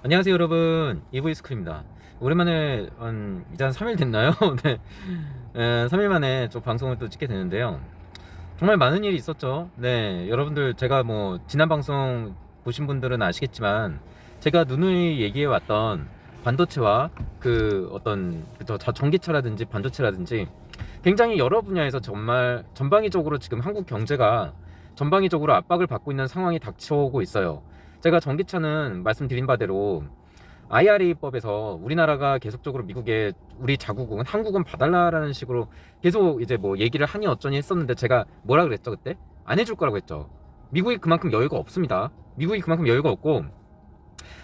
안녕하세요 여러분, 이브이스크입니다. 오랜만에 이제 한 3일 됐나요? 네. 3일 만에 좀 방송을 또 찍게 되는데요. 정말 많은 일이 있었죠. 네, 여러분들 제가 뭐 지난 방송 보신 분들은 아시겠지만 제가 누누이 얘기해 왔던 반도체와 그 어떤 전기차라든지 반도체라든지 굉장히 여러 분야에서 정말 전방위적으로 지금 한국 경제가 전방위적으로 압박을 받고 있는 상황이 닥쳐오고 있어요. 제가 전기차는 말씀드린 바대로 IRA법에서 우리나라가 계속적으로 미국에 우리 자국은 한국은 봐달라라는 식으로 계속 이제 뭐 얘기를 하니 어쩌니 했었는데, 제가 뭐라 그랬죠 그때? 안 해줄 거라고 했죠. 미국이 그만큼 여유가 없습니다. 미국이 그만큼 여유가 없고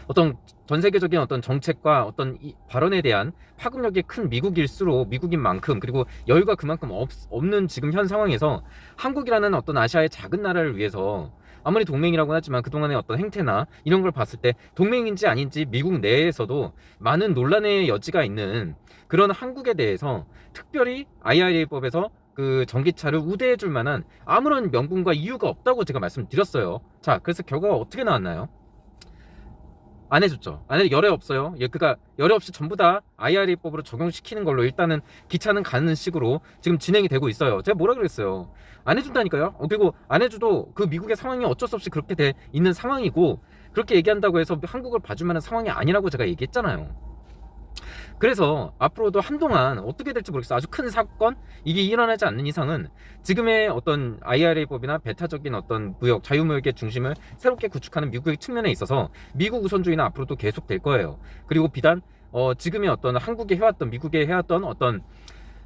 어떤 전 세계적인 어떤 정책과 어떤 이 발언에 대한 파급력이 큰 미국일수록 미국인 만큼, 그리고 여유가 그만큼 없는 지금 현 상황에서 한국이라는 어떤 아시아의 작은 나라를 위해서 아무리 동맹이라고 하지만 그동안의 어떤 행태나 이런 걸 봤을 때 동맹인지 아닌지 미국 내에서도 많은 논란의 여지가 있는 그런 한국에 대해서 특별히 IRA법에서 그 전기차를 우대해 줄 만한 아무런 명분과 이유가 없다고 제가 말씀드렸어요. 자, 그래서 결과가 어떻게 나왔나요? 안 해줬죠. 안 해, 열애 없어요. 예, 그러니까 열애 없이 전부 다 IRA법으로 적용시키는 걸로 일단은 기차는 가는 식으로 지금 진행이 되고 있어요. 제가 뭐라 그랬어요? 안 해준다니까요. 그리고 안 해줘도 그 미국의 상황이 어쩔 수 없이 그렇게 돼 있는 상황이고, 그렇게 얘기한다고 해서 한국을 봐줄 만한 상황이 아니라고 제가 얘기했잖아요. 그래서 앞으로도 한동안 어떻게 될지 모르겠어요. 아주 큰 사건 이게 일어나지 않는 이상은 지금의 어떤 IRA법이나 배타적인 어떤 무역 자유무역의 중심을 새롭게 구축하는 미국의 측면에 있어서 미국 우선주의는 앞으로도 계속될 거예요. 그리고 비단 지금의 어떤 한국에 해왔던 미국에 해왔던 어떤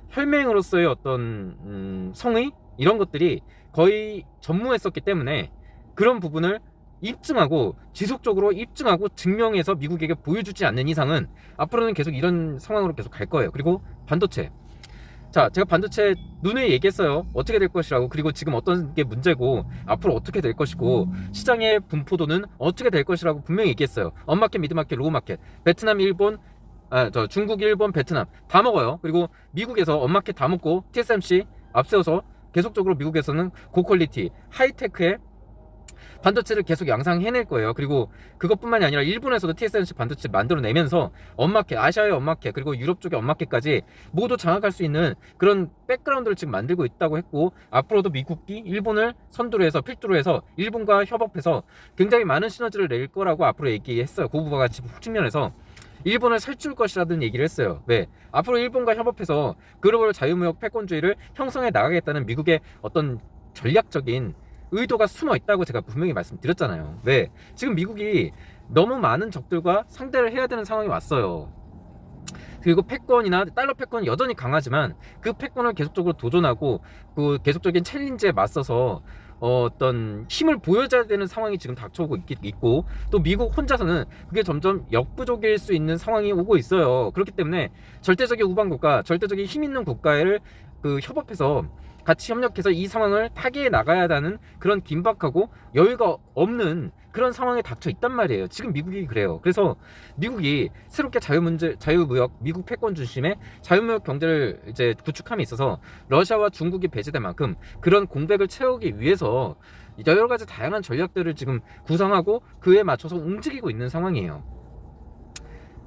혈맹으로서의 어떤 성의 이런 것들이 거의 전무했었기 때문에 그런 부분을 입증하고 지속적으로 입증하고 증명해서 미국에게 보여주지 않는 이상은 앞으로는 계속 이런 상황으로 계속 갈 거예요. 그리고 반도체, 자, 제가 반도체 누누이 얘기했어요. 어떻게 될 것이라고. 그리고 지금 어떤 게 문제고 앞으로 어떻게 될 것이고 시장의 분포도는 어떻게 될 것이라고 분명히 얘기했어요. 업마켓, 미드마켓, 로우마켓, 베트남, 일본, 중국, 일본, 베트남 다 먹어요. 그리고 미국에서 업마켓 다 먹고 TSMC 앞세워서 계속적으로 미국에서는 고퀄리티 하이테크의 반도체를 계속 양상해낼 거예요. 그리고 그것뿐만이 아니라 일본에서도 TSMC 반도체 만들어내면서 업마켓, 아시아의 업마켓, 그리고 유럽 쪽의 업마켓까지 모두 장악할 수 있는 그런 백그라운드를 지금 만들고 있다고 했고, 앞으로도 미국이 일본을 선두로 해서 필두로 해서 일본과 협업해서 굉장히 많은 시너지를 낼 거라고 앞으로 얘기했어요. 고부가 같이 측면에서 일본을 살줄 것이라는 얘기를 했어요. 왜? 앞으로 일본과 협업해서 글로벌 자유무역 패권주의를 형성해 나가겠다는 미국의 어떤 전략적인 의도가 숨어 있다고 제가 분명히 말씀드렸잖아요. 왜? 지금 미국이 너무 많은 적들과 상대를 해야 되는 상황이 왔어요. 그리고 패권이나 달러 패권은 여전히 강하지만 그 패권을 계속적으로 도전하고 그 계속적인 챌린지에 맞서서 어떤 힘을 보여줘야 되는 상황이 지금 닥쳐오고 있고, 또 미국 혼자서는 그게 점점 역부족일 수 있는 상황이 오고 있어요. 그렇기 때문에 절대적인 우방국가, 절대적인 힘 있는 국가를 그 협업해서 같이 협력해서 이 상황을 타개해 나가야 하는 그런 긴박하고 여유가 없는 그런 상황에 닥쳐 있단 말이에요. 지금 미국이 그래요. 그래서 미국이 새롭게 자유무역, 미국 패권 중심의 자유무역 경제를 이제 구축함에 있어서 러시아와 중국이 배제된 만큼 그런 공백을 채우기 위해서 여러 가지 다양한 전략들을 지금 구상하고 그에 맞춰서 움직이고 있는 상황이에요.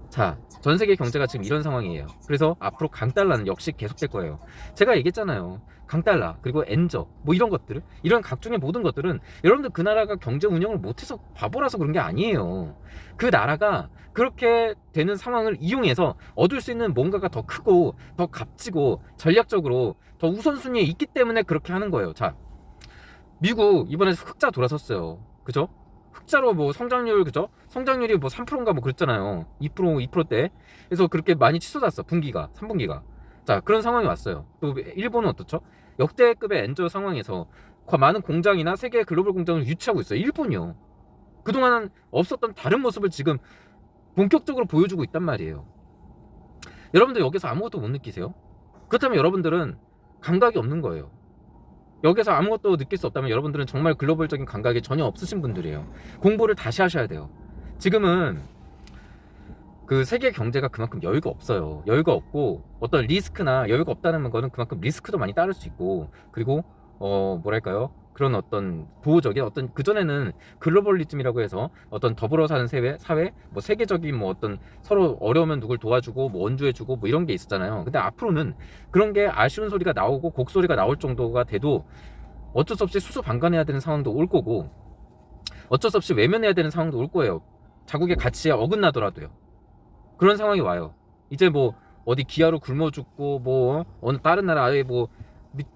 자, 전 세계 경제가 지금 이런 상황이에요. 그래서 앞으로 강달러는 역시 계속될 거예요. 제가 얘기했잖아요. 강달러, 그리고 엔저, 뭐 이런 것들, 이런 각종의 모든 것들은 여러분들 그 나라가 경제 운영을 못해서 바보라서 그런 게 아니에요. 그 나라가 그렇게 되는 상황을 이용해서 얻을 수 있는 뭔가가 더 크고 더 값지고 전략적으로 더 우선순위에 있기 때문에 그렇게 하는 거예요. 자, 미국 이번에 흑자 돌아섰어요. 그죠? 흑자로 뭐 성장률, 그죠? 성장률이 뭐 3%인가 뭐 그랬잖아요. 2%, 2%대. 그래서 그렇게 많이 치솟았어. 분기가, 3분기가. 자, 그런 상황이 왔어요. 또 일본은 어떻죠? 역대급의 엔저 상황에서 많은 공장이나 세계 글로벌 공장을 유치하고 있어요. 일본이요. 그동안은 없었던 다른 모습을 지금 본격적으로 보여주고 있단 말이에요. 여러분들 여기서 아무것도 못 느끼세요? 그렇다면 여러분들은 감각이 없는 거예요. 여기서 아무것도 느낄 수 없다면 여러분들은 정말 글로벌적인 감각이 전혀 없으신 분들이에요. 공부를 다시 하셔야 돼요. 지금은 그 세계 경제가 그만큼 여유가 없어요. 여유가 없고 어떤 리스크나 여유가 없다는 거는 그만큼 리스크도 많이 따를 수 있고, 그리고 뭐랄까요? 그런 어떤 보호적인 어떤, 그전에는 글로벌리즘이라고 해서 어떤 더불어 사는 사회 뭐 세계적인 뭐 어떤 서로 어려우면 누굴 도와주고 뭐 원주해주고 뭐 이런 게 있었잖아요. 근데 앞으로는 그런 게 아쉬운 소리가 나오고 곡소리가 나올 정도가 돼도 어쩔 수 없이 수수방관해야 되는 상황도 올 거고, 어쩔 수 없이 외면해야 되는 상황도 올 거예요. 자국의 가치에 어긋나더라도요. 그런 상황이 와요. 이제 뭐 어디 기아로 굶어 죽고 뭐 어느 다른 나라 아예 뭐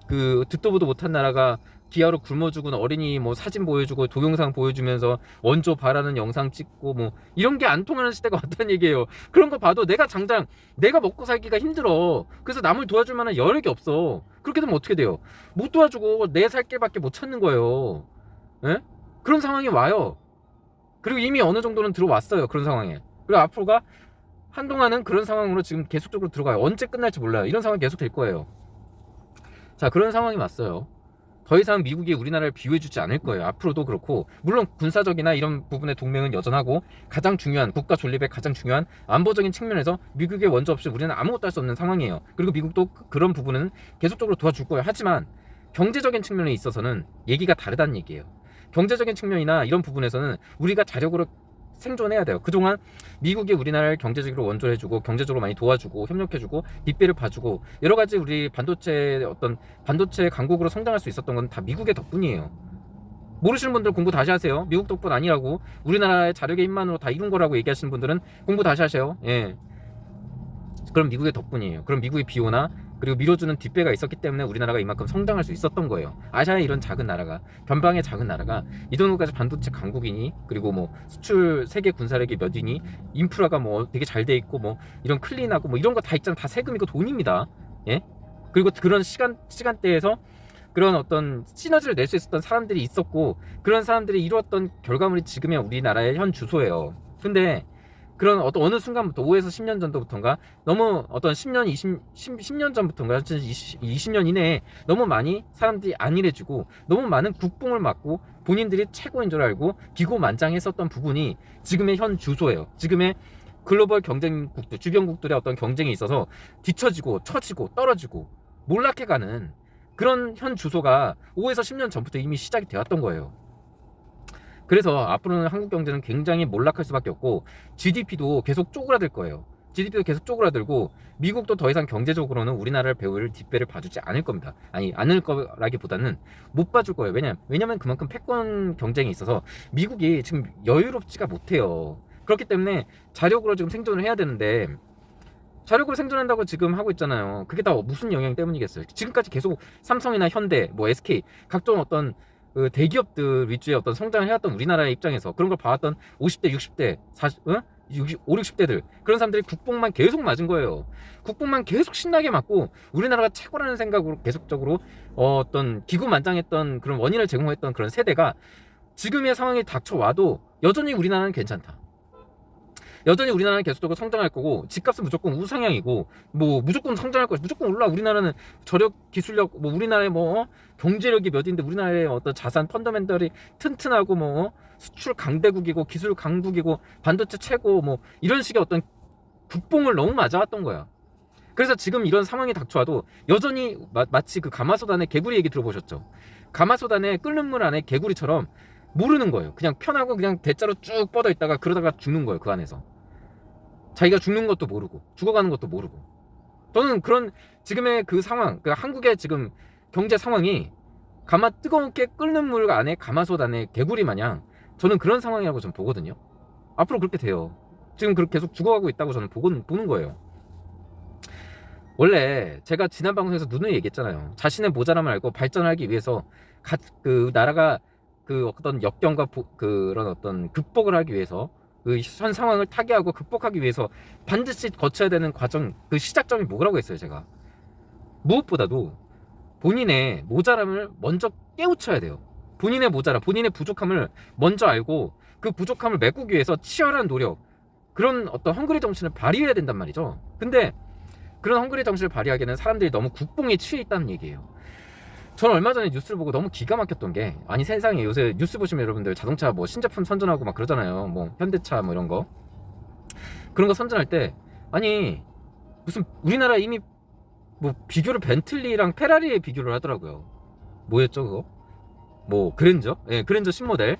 그 듣도 보도 못한 나라가 기아로 굶어 죽은 어린이 뭐 사진 보여주고 동영상 보여주면서 원조 바라는 영상 찍고 뭐 이런 게 안 통하는 시대가 왔다는 얘기예요. 그런 거 봐도 내가 당장 내가 먹고 살기가 힘들어. 그래서 남을 도와줄 만한 여력이 없어. 그렇게 되면 어떻게 돼요? 못 도와주고 내 살 길밖에 못 찾는 거예요. 예? 그런 상황이 와요. 그리고 이미 어느 정도는 들어왔어요. 그런 상황에. 그리고 앞으로가 한동안은 그런 상황으로 지금 계속적으로 들어가요. 언제 끝날지 몰라요. 이런 상황이 계속 될 거예요. 자, 그런 상황이 왔어요. 더 이상 미국이 우리나라를 비호해주지 않을 거예요. 앞으로도 그렇고, 물론 군사적이나 이런 부분의 동맹은 여전하고, 가장 중요한 국가 존립의 가장 중요한 안보적인 측면에서 미국의 원조 없이 우리는 아무것도 할 수 없는 상황이에요. 그리고 미국도 그런 부분은 계속적으로 도와줄 거예요. 하지만 경제적인 측면에 있어서는 얘기가 다르다는 얘기예요. 경제적인 측면이나 이런 부분에서는 우리가 자력으로 생존해야 돼요. 그동안 미국이 우리나라를 경제적으로 원조해주고 경제적으로 많이 도와주고 협력해주고 뒷배를 봐주고 여러 가지 우리 반도체 강국으로 성장할 수 있었던 건 다 미국의 덕분이에요. 모르시는 분들 공부 다시 하세요. 미국 덕분 아니라고, 우리나라의 자력의 힘만으로 다 이룬 거라고 얘기하시는 분들은 공부 다시 하세요. 예. 그럼 미국의 덕분이에요. 그럼 미국의 비호나 그리고 밀어주는 뒷배가 있었기 때문에 우리나라가 이만큼 성장할 수 있었던 거예요. 아시아의 이런 작은 나라가, 변방의 작은 나라가 이 정도까지 반도체 강국이니, 그리고 뭐 수출 세계 군사력이 몇이니, 인프라가 뭐 되게 잘 돼 있고 뭐 이런 클린하고 뭐 이런 거 다 있잖아. 다 세금이고 돈입니다. 예? 그리고 그런 시간대에서 그런 어떤 시너지를 낼 수 있었던 사람들이 있었고, 그런 사람들이 이루었던 결과물이 지금의 우리나라의 현 주소예요. 근데 그런 어느 순간부터 5에서 10년 전부터인가, 너무 어떤 10년, 10년 전부터인가, 20년 이내에 너무 많이 사람들이 안일해지고 너무 많은 국뽕을 맞고 본인들이 최고인 줄 알고 기고만장했었던 부분이 지금의 현 주소예요. 지금의 글로벌 경쟁국들, 주변국들의 어떤 경쟁에 있어서 뒤처지고 처지고 떨어지고 몰락해가는 그런 현 주소가 5에서 10년 전부터 이미 시작이 되었던 거예요. 그래서 앞으로는 한국 경제는 굉장히 몰락할 수밖에 없고, GDP도 계속 쪼그라들 거예요. GDP도 계속 쪼그라들고, 미국도 더 이상 경제적으로는 우리나라를 배울 뒷배를 봐주지 않을 겁니다. 아니, 않을 거라기보다는 못 봐줄 거예요. 왜냐면 그만큼 패권 경쟁이 있어서 미국이 지금 여유롭지가 못해요. 그렇기 때문에 자력으로 지금 생존을 해야 되는데, 자력으로 생존한다고 지금 하고 있잖아요. 그게 다 무슨 영향 때문이겠어요? 지금까지 계속 삼성이나 현대, 뭐 SK, 각종 어떤 그 대기업들 위주의 어떤 성장을 해왔던 우리나라의 입장에서 그런 걸 봐왔던 50대, 60대, 40, 5, 60대들, 그런 사람들이 국뽕만 계속 맞은 거예요. 국뽕만 계속 신나게 맞고 우리나라가 최고라는 생각으로 계속적으로 어떤 기구만장했던 그런 원인을 제공했던 그런 세대가 지금의 상황이 닥쳐와도 여전히 우리나라는 괜찮다. 여전히 우리나라는 계속적으로 성장할 거고, 집값은 무조건 우상향이고, 뭐 무조건 성장할 거야. 무조건 올라. 우리나라는 저력, 기술력, 뭐 우리나라의 뭐 경제력이 몇인데, 우리나라의 어떤 자산 펀더멘털이 튼튼하고, 뭐 수출 강대국이고 기술 강국이고 반도체 최고, 뭐 이런 식의 어떤 국뽕을 너무 맞아왔던 거야. 그래서 지금 이런 상황이 닥쳐와도 여전히 마치 그 가마솥 안에 개구리 얘기 들어보셨죠? 가마솥 안에 끓는 물 안에 개구리처럼 모르는 거예요. 그냥 편하고 그냥 대자로 쭉 뻗어 있다가 그러다가 죽는 거예요. 그 안에서 자기가 죽는 것도 모르고 죽어가는 것도 모르고. 저는 그런 지금의 그 상황, 그 한국의 지금 경제 상황이 뜨겁게 끓는 물 안에 가마솥 안에 개구리 마냥, 저는 그런 상황이라고 저는 보거든요. 앞으로 그렇게 돼요. 지금 그렇게 계속 죽어가고 있다고 저는 보는 거예요. 원래 제가 지난 방송에서 누누이 얘기했잖아요. 자신의 모자람을 알고 발전하기 위해서 그 나라가 그 어떤 역경과 그런 어떤 극복을 하기 위해서, 그 현 상황을 타개하고 극복하기 위해서 반드시 거쳐야 되는 과정, 그 시작점이 뭐라고 했어요. 제가 무엇보다도 본인의 모자람을 먼저 깨우쳐야 돼요. 본인의 모자람, 본인의 부족함을 먼저 알고 그 부족함을 메꾸기 위해서 치열한 노력, 그런 어떤 헝그리 정신을 발휘해야 된단 말이죠. 근데 그런 헝그리 정신을 발휘하기에는 사람들이 너무 국뽕에 취해 있다는 얘기예요. 저는 얼마 전에 뉴스를 보고 너무 기가 막혔던 게, 아니 세상에 요새 뉴스 보시면 여러분들 자동차 뭐 신제품 선전하고 막 그러잖아요. 뭐 현대차 뭐 이런 거, 그런 거 선전할 때, 아니 무슨 우리나라 이미 뭐 비교를 벤틀리랑 페라리에 비교를 하더라고요. 뭐였죠 그거? 뭐 그랜저, 예, 그랜저 신모델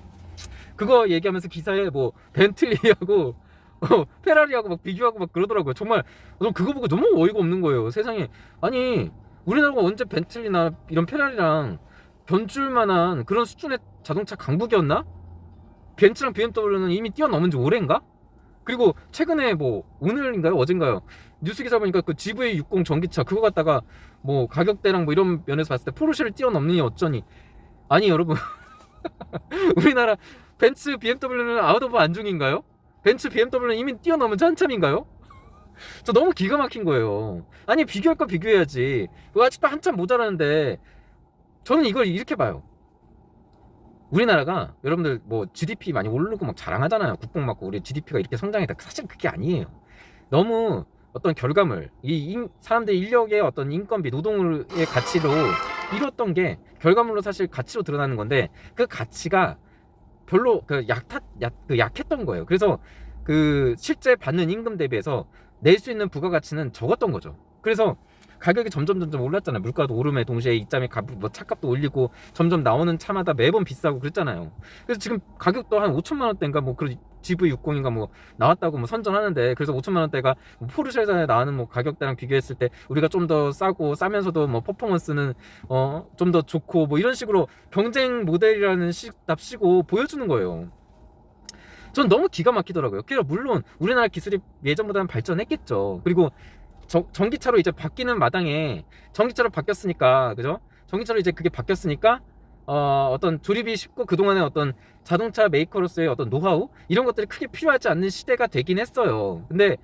그거 얘기하면서 기사에 뭐 벤틀리하고 페라리하고 막 비교하고 막 그러더라고요. 정말 저 그거 보고 너무 어이가 없는 거예요. 세상에. 아니 우리나라가 언제 벤틀리나 이런 페라리랑 견줄 만한 그런 수준의 자동차 강국이었나? 벤츠랑 BMW는 이미 뛰어넘은 지 오래인가? 그리고 최근에 뭐 오늘인가요? 어젠가요? 뉴스 기사 보니까 그 GV60 전기차 그거 갖다가 뭐 가격대랑 뭐 이런 면에서 봤을 때 포르쉐를 뛰어넘느니 어쩌니. 아니 여러분 우리나라 벤츠 BMW는 아웃 오브 안중인가요? 벤츠 BMW는 이미 뛰어넘은 지 한참인가요? 저 너무 기가 막힌 거예요. 아니 비교할 거 비교해야지. 그거 아직도 한참 모자라는데 저는 이걸 이렇게 봐요. 우리나라가 여러분들 뭐 GDP 많이 오르고 막 자랑하잖아요. 국뽕 맞고 우리 GDP가 이렇게 성장했다. 사실 그게 아니에요. 너무 어떤 결과물, 사람들의 인력의 어떤 인건비, 노동의 가치로 이뤘던 게 결과물로 사실 가치로 드러나는 건데 그 가치가 별로 약했던 거예요. 그래서 그 실제 받는 임금 대비해서 낼 수 있는 부가가치는 적었던 거죠. 그래서 가격이 점점 올랐잖아요. 물가도 오름에 동시에 입장의 뭐 차값도 올리고 점점 나오는 차마다 매번 비싸고 그랬잖아요. 그래서 지금 가격도 한 5천만 원대인가 뭐 그런 GV60인가 뭐 나왔다고 뭐 선전하는데 그래서 5천만 원대가 뭐 포르쉐에 나오는 뭐 가격대랑 비교했을 때 우리가 좀 더 싸고 싸면서도 뭐 퍼포먼스는 좀 더 좋고 뭐 이런 식으로 경쟁 모델이라는 답시고 보여주는 거예요. 전 너무 기가 막히더라고요. 그래서 물론 우리나라 기술이 예전보다는 발전했겠죠. 그리고 전기차로 이제 바뀌는 마당에 전기차로 바뀌었으니까 그죠? 전기차로 이제 그게 바뀌었으니까 어떤 조립이 쉽고 그동안의 어떤 자동차 메이커로서의 어떤 노하우 이런 것들이 크게 필요하지 않는 시대가 되긴 했어요. 근데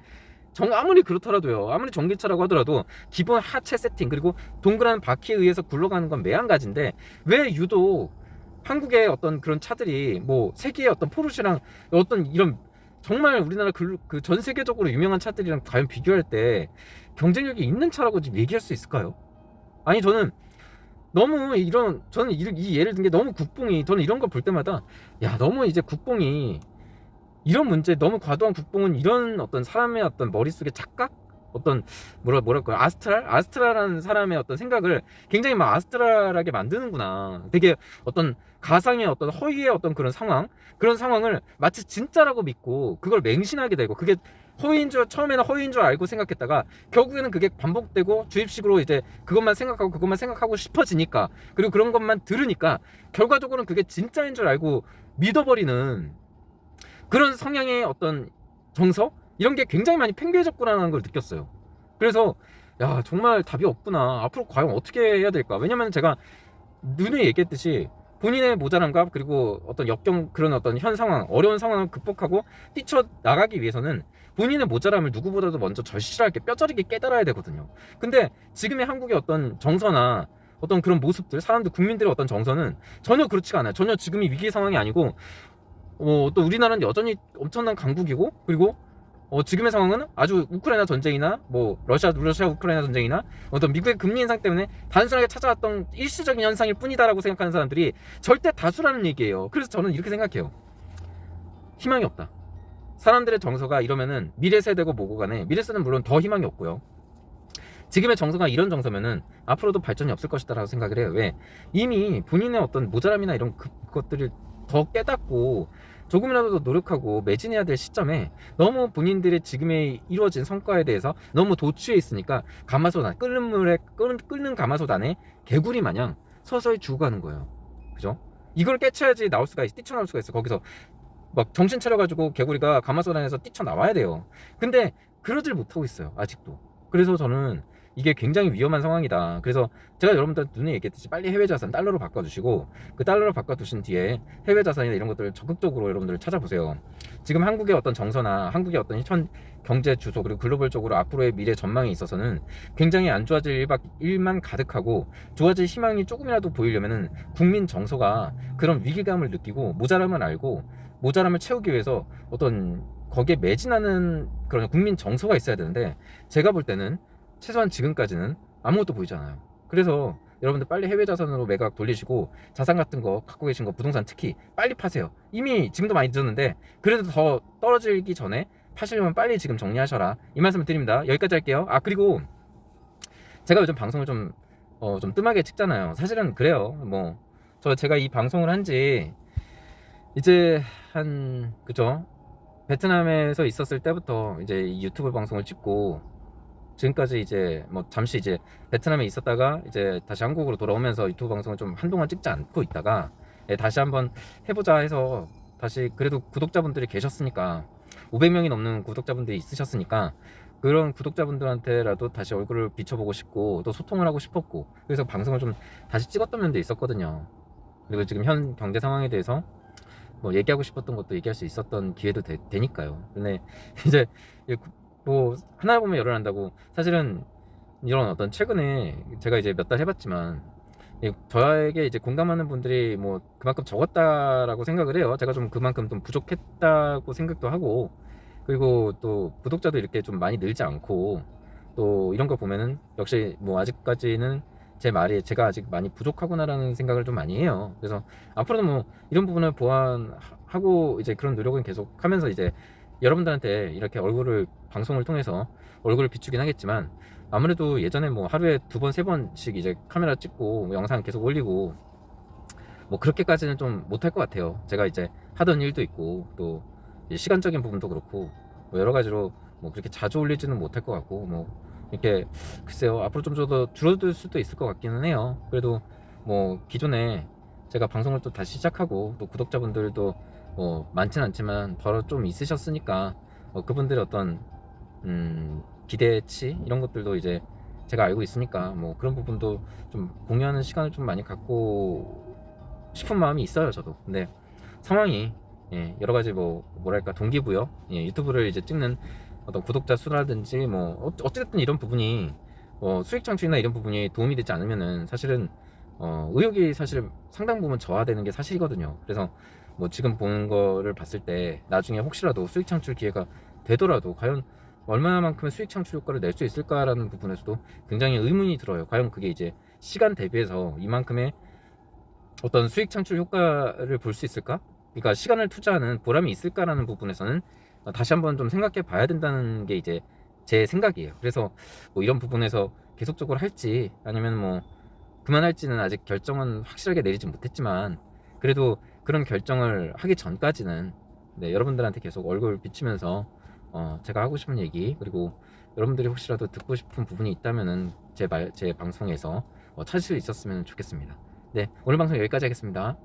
아무리 그렇더라도요. 아무리 전기차라고 하더라도 기본 하체 세팅 그리고 동그란 바퀴에 의해서 굴러가는 건 매한가지인데 왜 유독 한국의 어떤 그런 차들이 뭐 세계의 어떤 포르쉐랑 어떤 이런 정말 우리나라 그 전 세계적으로 유명한 차들이랑 과연 비교할 때 경쟁력이 있는 차라고 지금 얘기할 수 있을까요? 아니 저는 너무 저는 이 예를 든 게 너무 국뽕이 저는 이런 거 볼 때마다 야 너무 이제 국뽕이 이런 문제 너무 과도한 국뽕은 이런 어떤 사람의 어떤 머릿속에 착각? 어떤 뭐랄까요 아스트라라는 사람의 어떤 생각을 굉장히 막 아스트랄하게 만드는구나. 되게 어떤 가상의 어떤 허위의 어떤 그런 상황을 마치 진짜라고 믿고 그걸 맹신하게 되고 그게 처음에는 허위인 줄 알고 생각했다가 결국에는 그게 반복되고 주입식으로 이제 그것만 생각하고 싶어지니까 그리고 그런 것만 들으니까 결과적으로는 그게 진짜인 줄 알고 믿어버리는 그런 성향의 어떤 정서 이런 게 굉장히 많이 팽배해졌구나라는 걸 느꼈어요. 그래서 야 정말 답이 없구나. 앞으로 과연 어떻게 해야 될까? 왜냐면 제가 누누이 얘기했듯이 본인의 모자람과 그리고 어떤 그런 어떤 현 상황 어려운 상황을 극복하고 뛰쳐나가기 위해서는 본인의 모자람을 누구보다도 먼저 절실하게 뼈저리게 깨달아야 되거든요. 근데 지금의 한국의 어떤 정서나 어떤 그런 모습들 국민들의 어떤 정서는 전혀 그렇지가 않아요. 전혀 지금이 위기 상황이 아니고 또 우리나라는 여전히 엄청난 강국이고 그리고 지금의 상황은 아주 우크라이나 전쟁이나 뭐 러시아 우크라이나 전쟁이나 어떤 미국의 금리 인상 때문에 단순하게 찾아왔던 일시적인 현상일 뿐이다라고 생각하는 사람들이 절대 다수라는 얘기예요. 그래서 저는 이렇게 생각해요. 희망이 없다. 사람들의 정서가 이러면은 미래 세대고 뭐고 간에 미래 세대는 물론 더 희망이 없고요. 지금의 정서가 이런 정서면은 앞으로도 발전이 없을 것이다라고 생각을 해요. 왜? 이미 본인의 어떤 모자람이나 이런 것들을 더 깨닫고 조금이라도 더 노력하고 매진해야 될 시점에 너무 본인들의 지금의 이루어진 성과에 대해서 너무 도취해 있으니까 끓는 가마솥 안에 개구리 마냥 서서히 죽어가는 거예요. 그죠? 이걸 깨쳐야지 뛰쳐나올 수가 있어. 거기서 막 정신 차려가지고 개구리가 가마솥 안에서 뛰쳐나와야 돼요. 근데 그러질 못하고 있어요. 아직도. 그래서 저는 이게 굉장히 위험한 상황이다. 그래서 제가 여러분들 눈에 얘기했듯이 빨리 해외 자산 달러로 바꿔두시고 그 달러로 바꿔두신 뒤에 해외 자산이나 이런 것들을 적극적으로 여러분들 찾아보세요. 지금 한국의 어떤 정서나 한국의 어떤 현 경제 주소 그리고 글로벌적으로 앞으로의 미래 전망에 있어서는 굉장히 안 좋아질 일만 가득하고 좋아질 희망이 조금이라도 보이려면은 국민 정서가 그런 위기감을 느끼고 모자람을 알고 모자람을 채우기 위해서 어떤 거기에 매진하는 그런 국민 정서가 있어야 되는데 제가 볼 때는 최소한 지금까지는 아무것도 보이지 않아요. 그래서 여러분들 빨리 해외 자산으로 매각 돌리시고 자산 같은 거 갖고 계신 거 부동산 특히 빨리 파세요. 이미 지금도 많이 늦었는데 그래도 더 떨어지기 전에 파시려면 빨리 지금 정리하셔라. 이 말씀을 드립니다. 여기까지 할게요. 그리고 제가 요즘 방송을 좀 뜸하게 찍잖아요. 사실은 그래요. 뭐 제가 이 방송을 한 지 이제 한 그죠? 베트남에서 있었을 때부터 이제 이 유튜브 방송을 찍고 지금까지 이제 뭐 잠시 이제 베트남에 있었다가 이제 다시 한국으로 돌아오면서 유튜브 방송을 좀 한동안 찍지 않고 있다가 다시 한번 해보자 해서 다시 그래도 구독자분들이 계셨으니까 500명이 넘는 구독자분들이 있으셨으니까 그런 구독자분들한테라도 다시 얼굴을 비춰보고 싶고 또 소통을 하고 싶었고 그래서 방송을 좀 다시 찍었던 면도 있었거든요. 그리고 지금 현 경제 상황에 대해서 뭐 얘기하고 싶었던 것도 얘기할 수 있었던 기회도 되니까요. 근데 이제 뭐 하나 보면 열을 한다고 사실은 이런 어떤 최근에 제가 이제 몇 달 해봤지만 저에게 이제 공감하는 분들이 뭐 그만큼 적었다라고 생각을 해요. 제가 좀 그만큼 좀 부족했다고 생각도 하고 그리고 또 구독자도 이렇게 좀 많이 늘지 않고 또 이런 거 보면은 역시 뭐 아직까지는 제 말이 제가 아직 많이 부족하구나라는 생각을 좀 많이 해요. 그래서 앞으로도 뭐 이런 부분을 보완하고 이제 그런 노력은 계속 하면서 이제 여러분들한테 이렇게 얼굴을 방송을 통해서 얼굴을 비추긴 하겠지만 아무래도 예전에 뭐 하루에 2번, 3번씩 이제 카메라 찍고 영상 계속 올리고 뭐 그렇게까지는 좀 못할 것 같아요. 제가 이제 하던 일도 있고 또 시간적인 부분도 그렇고 뭐 여러 가지로 뭐 그렇게 자주 올리지는 못할 것 같고 뭐 이렇게 글쎄요 앞으로 좀 더 줄어들 수도 있을 것 같기는 해요. 그래도 뭐 기존에 제가 방송을 또 다시 시작하고 또 구독자분들도 뭐 많진 않지만 더러 좀 있으셨으니까 그분들의 어떤 기대치 이런 것들도 이제 제가 알고 있으니까 뭐 그런 부분도 좀 공유하는 시간을 좀 많이 갖고 싶은 마음이 있어요 저도. 근데 상황이 여러 가지 뭐랄까 동기부여 유튜브를 이제 찍는 어떤 구독자 수라든지 뭐 어찌됐든 이런 부분이 수익 창출이나 이런 부분이 도움이 되지 않으면은 사실은 의욕이 사실 상당 부분 저하되는 게 사실이거든요. 그래서 뭐 지금 보는 거를 봤을 때 나중에 혹시라도 수익 창출 기회가 되더라도 과연 얼마나만큼의 수익 창출 효과를 낼 수 있을까라는 부분에서도 굉장히 의문이 들어요. 과연 그게 이제 시간 대비해서 이만큼의 어떤 수익 창출 효과를 볼 수 있을까? 그러니까 시간을 투자하는 보람이 있을까라는 부분에서는 다시 한번 좀 생각해 봐야 된다는 게 이제 제 생각이에요. 그래서 뭐 이런 부분에서 계속적으로 할지 아니면 뭐 그만할지는 아직 결정은 확실하게 내리지 못했지만 그래도 그런 결정을 하기 전까지는 여러분들한테 계속 얼굴 비치면서 제가 하고 싶은 얘기 그리고 여러분들이 혹시라도 듣고 싶은 부분이 있다면은 제 방송에서 찾을 수 있었으면 좋겠습니다. 네, 오늘 방송 여기까지 하겠습니다.